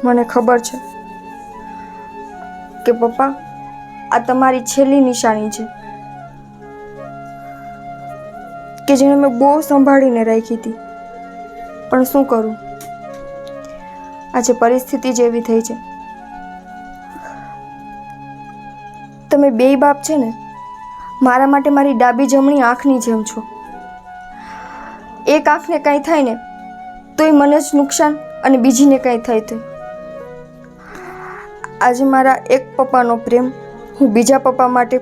મને ખબર છે કે પપ્પા આ તમારી છેલ્લી નિશાની છે કે જેને મેં બહુ સંભાળીને રાખી હતી, પણ શું કરું, આજે પરિસ્થિતિ જેવી થઈ છે. તમે બેય બાપ છે ને મારા માટે મારી ડાબી જમણી આંખની જેમ છો. એક આંખને કાંઈ થાય ને તોય મને જ નુકસાન અને બીજીને કાંઈ થાય તો આજે મારા એક પપ્પાનો પ્રેમ હું બીજા પપ્પા માટે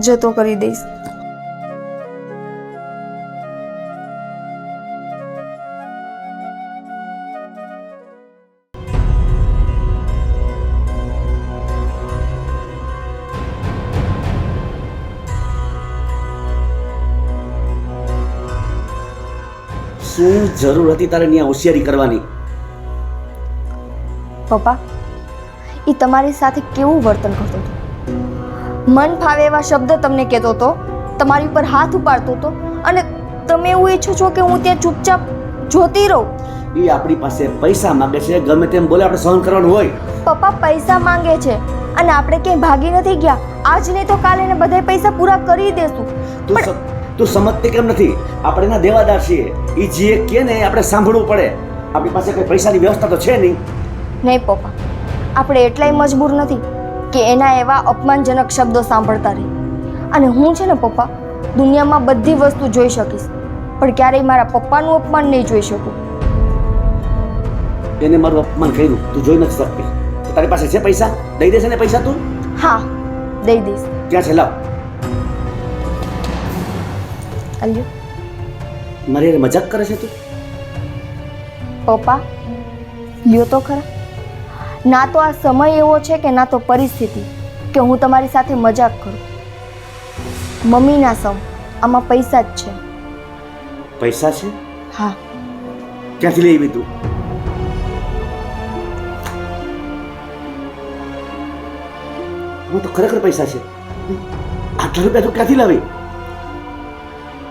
જતો કરી દઈશ. શું જરૂર હતી તારે ત્યાં હોશિયારી કરવાની? પપ્પા એ તમારી સાથે કેવું વર્તન કરતો હતો, મન ફાવે એવા શબ્દ તમને કહેતો હતો, તમારી ઉપર હાથ ઉપાડતો હતો અને તમે એવું ઈચ્છો છો કે હું ત્યાં ચૂપચાપ જોતી રહું? એ આપણી પાસે પૈસા માંગે છે, ગમે તેમ બોલે આપણે સહન કરવાનું હોય. પપ્પા પૈસા માંગે છે અને આપણે ક્યાંય ભાગી નથી ગયા. આજ નહીં તો કાલે એને બધા પૈસા પૂરા કરી દેશું. તું સમજતી કેમ નથી? આપણે એના દેવાદાર છીએ. એ જે કે ને આપણે સાંભળવું પડે. આપણી પાસે કોઈ પૈસાની વ્યવસ્થા તો છે નહીં. નહીં પપ્પા, આપણે એટલાય મજબૂર નથી કે એના એવા અપમાનજનક શબ્દો સાંભળતા રહી. અને હું છે ને પપ્પા દુનિયામાં બધી વસ્તુ જોઈ શકીશ, પણ ક્યારેય મારા પપ્પાનું અપમાન નહીં જોઈ શકું. એને મારું અપમાન કર્યું તું જોઈ નથી શકતી. તારી પાસે છે પૈસા? દઈ દેશે ને પૈસા તું? હા દઈ દઈશ. ક્યાં છે? લાવ. અલ્યો. મારી હારે મજાક કરે છે તું? પપ્પા લ્યો તો ખરા. ના તો આ સમય એવો છે કે ના તો પરિસ્થિતિ કે હું તમારી સાથે મજાક કરું. મમ્મીના સમ આમાં પૈસા જ છે. પૈસા છે? હા. ક્યાંથી લઈ આવી તું? હું તો ખરેખર પૈસા છે. આટલા રૂપિયા તું ક્યાંથી લાવી?